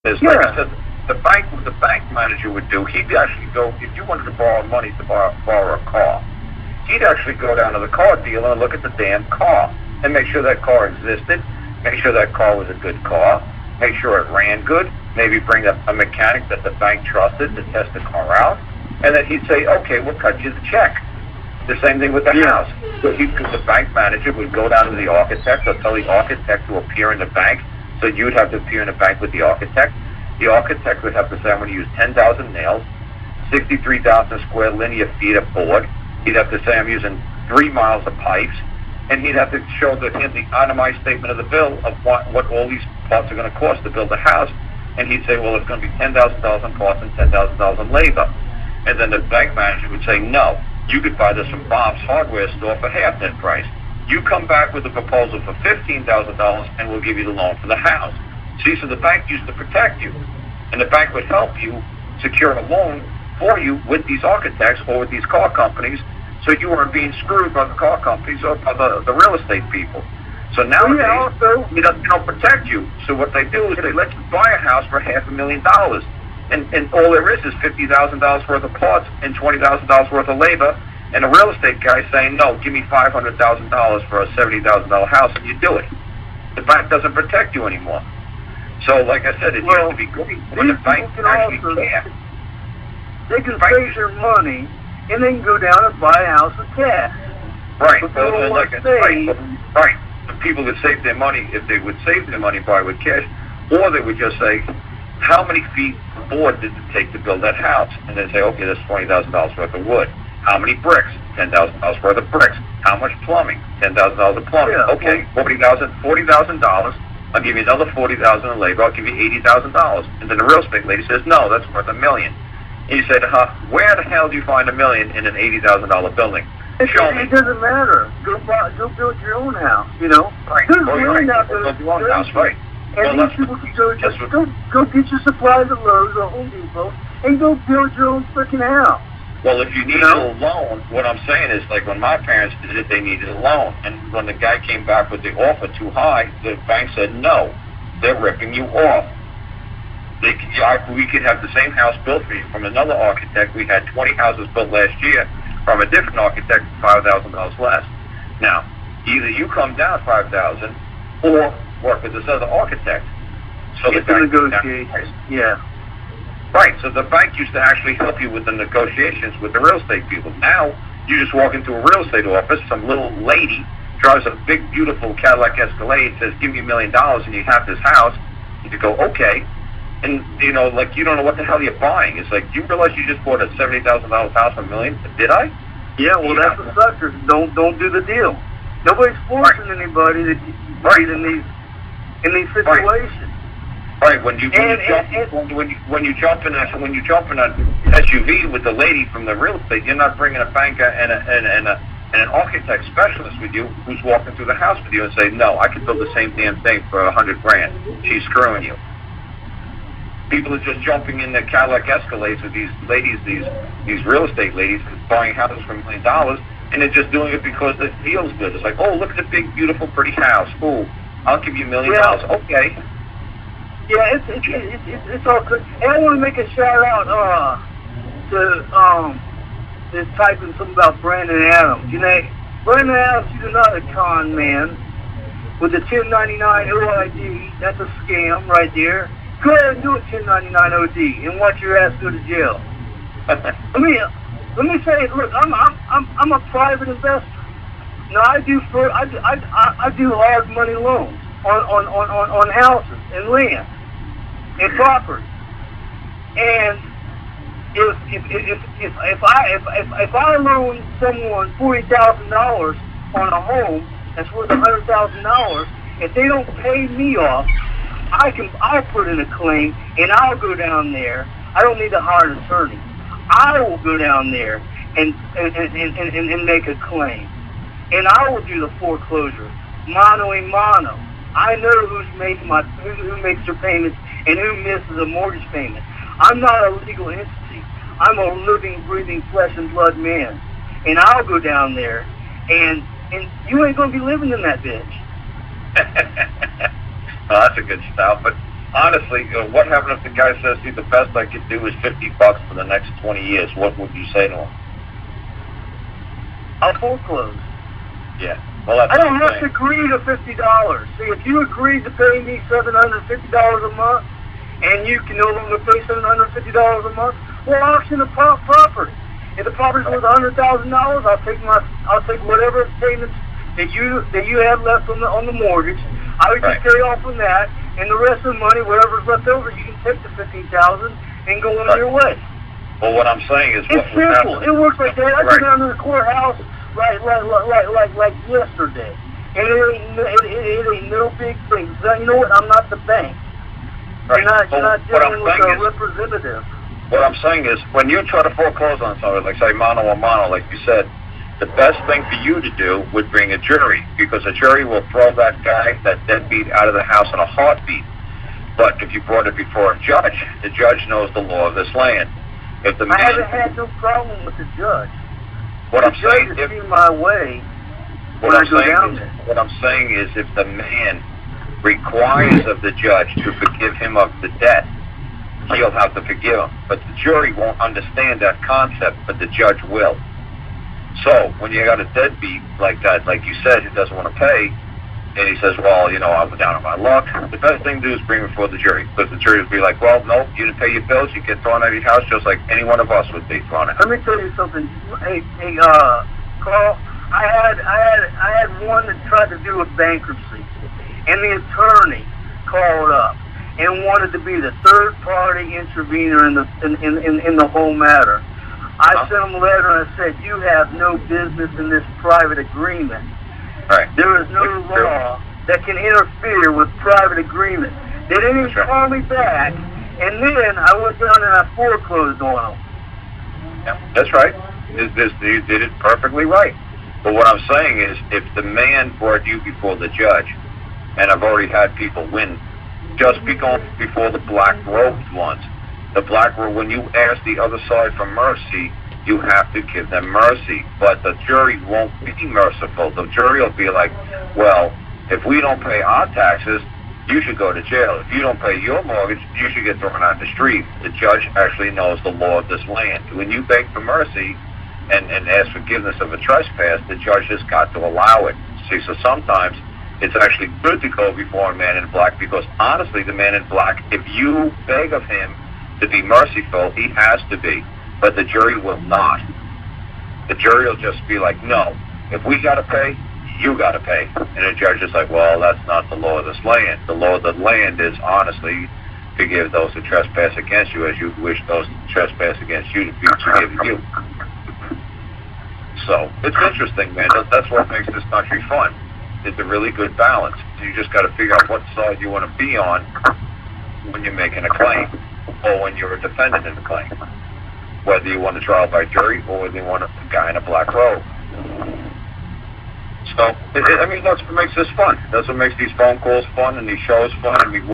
Is like I said, what the bank manager would do, he'd actually go, if you wanted to borrow money to borrow a car, he'd actually go down to the car dealer and look at the damn car and make sure that car existed, make sure that car was a good car, make sure it ran good, maybe bring up a mechanic that the bank trusted to test the car out, and then he'd say, okay, we'll cut you the check. The same thing with the house. So the bank manager would go down to the architect, or tell the architect to appear in the bank, so you'd have to appear in the bank with the architect. The architect would have to say, I'm going to use 10,000 nails, 63,000 square linear feet of board. He'd have to say, I'm using 3 miles of pipes, and he'd have to show him the itemized statement of the bill of what all these parts are going to cost to build a house. And he'd say, well, it's going to be $10,000 on parts and $10,000 on labor. And then the bank manager would say, no, you could buy this from Bob's hardware store for half that price. You come back with a proposal for $15,000 and we'll give you the loan for the house. See, so the bank used to protect you. And the bank would help you secure a loan for you with these architects or with these car companies, so you weren't being screwed by the car companies or by the real estate people. So nowadays, they don't protect you. So what they do is they let you buy a house for $500,000. And all there is $50,000 worth of parts and $20,000 worth of labor, and a real estate guy saying, no, give me $500,000 for a $70,000 house, and you do it. The bank doesn't protect you anymore. So, like I said, it used to be great when the bank actually cared. They can save their money, and they can go down and buy a house with cash. Right. Right. The people that save their money, if they would save their money, buy with cash, or they would just say, how many feet of board did it take to build that house? And then say, okay, that's $20,000 worth of wood. How many bricks? $10,000 worth of bricks. How much plumbing? $10,000 of plumbing. Yeah, okay, $40,000. I'll give you another $40,000 in labor. I'll give you $80,000. And then the real estate lady says, no, that's worth $1 million. And you said, where the hell do you find $1 million in an $80,000 building? Show me. It doesn't matter. Go build your own house. You know. Right. There's land out there. Build your own house, right? And these people can go get your supplies at Lowe's or Home Depot and go build your own freaking house. Well, if you needed a loan, what I'm saying is, like when my parents did it, they needed a loan. And when the guy came back with the offer too high, the bank said, no, they're ripping you off. We could have the same house built for you from another architect. We had 20 houses built last year from a different architect for $5,000 less. Now, either you come down $5,000 or work with this other architect. So the guy negotiations. Yeah. Right, so the bank used to actually help you with the negotiations with the real estate people. Now, you just walk into a real estate office, some little lady drives a big, beautiful Cadillac Escalade, says, give me $1 million and you have this house. You go, okay. And, you know, like, you don't know what the hell you're buying. It's like, you realize you just bought a $70,000 house for $1 million? Did I? Yeah, well, that's the suckers. Don't do the deal. Nobody's forcing anybody to be in these situations. Right, when you jump in a SUV with the lady from the real estate, you're not bringing a banker and an architect specialist with you who's walking through the house with you and say, no, I can build the same damn thing for $100,000. She's screwing you. People are just jumping in their Cadillac Escalades with these ladies, these real estate ladies buying houses for $1 million, and they're just doing it because it feels good. It's like, oh, look at the big, beautiful, pretty house. Ooh, I'll give you $1 million. Okay. Yeah, it's all good. And I want to make a shout out to typing something about Brandon Adams. You know, Brandon Adams, he's another con man with the 1099 OID. That's a scam right there. Go ahead and do a 1099 OD and watch your ass go to jail. let me say, look, I'm a private investor. Now I do hard money loans on houses and land and property. And if I loan someone $40,000 on a home that's worth $100,000, if they don't pay me off, I'll put in a claim and I'll go down there. I don't need to hire an attorney. I will go down there and make a claim. And I will do the foreclosure, mano a mano. I know who makes their payments and who misses a mortgage payment. I'm not a legal entity. I'm a living, breathing, flesh and blood man. And I'll go down there, and you ain't going to be living in that bitch. Well, that's a good style. But honestly, what happens if the guy says, see, the best I could do is $50 for the next 20 years? What would you say to him? I'll foreclose. Yeah. Well, that's I don't what I'm have to saying. agree to $50. See, if you agreed to pay me $750 a month, and you can no longer pay $750 a month, well, auction the property. If the property's worth $100,000, I'll take whatever payments that you have left on the mortgage. I would just pay off on that, and the rest of the money, whatever's left over, you can take the $15,000 and go on your way. Well, what I'm saying is, It's simple. It works like that. I go down to the courthouse like yesterday, and it ain't no big thing. You know what? I'm not the bank. Right. You're not dealing with a representative. What I'm saying is, when you try to foreclose on something, like say mano a mano, like you said, the best thing for you to do would bring a jury, because a jury will throw that guy, that deadbeat, out of the house in a heartbeat. But if you brought it before a judge, the judge knows the law of this land. If the man, I haven't had no problem with the judge. What I'm saying, if my way, what I'm saying is, if the man requires of the judge to forgive him of the debt, he'll have to forgive him. But the jury won't understand that concept, but the judge will. So when you got a deadbeat like that, like you said, who doesn't want to pay, and he says, well, you know, I'm down on my luck, the best thing to do is bring him before the jury, because the jury will be like, well, no, you didn't pay your bills, you get thrown out of your house just like any one of us would be thrown out. Let me tell you something. Hey, Carl, I had one that tried to do a bankruptcy, and the attorney called up and wanted to be the third-party intervener in the whole matter. I sent him a letter and I said, you have no business in this private agreement. Right. There is no law that can interfere with private agreement. They didn't even call me back, and then I went down and I foreclosed on them. Yeah, that's right. You did it perfectly right. But what I'm saying is, if the man brought you before the judge, and I've already had people win, just before the black-robed ones. The black robe, when you ask the other side for mercy, you have to give them mercy. But the jury won't be merciful. The jury will be like, well, if we don't pay our taxes, you should go to jail. If you don't pay your mortgage, you should get thrown out the street. The judge actually knows the law of this land. When you beg for mercy and ask forgiveness of a trespass, the judge has got to allow it. See, so sometimes it's actually good to go before a man in black, because honestly, the man in black, if you beg of him to be merciful, he has to be. But the jury will not. The jury will just be like, no, if we got to pay, you got to pay. And the judge is like, well, that's not the law of this land. The law of the land is, honestly, forgive those who trespass against you as you wish those who trespass against you to be forgiven you. So, it's interesting, man. That's what makes this country fun. It's a really good balance. You just got to figure out what side you want to be on when you're making a claim, or when you're a defendant in a claim. Whether you want a trial by jury, or whether you want a guy in a black robe. So, I mean, that's what makes this fun. That's what makes these phone calls fun and these shows fun. And we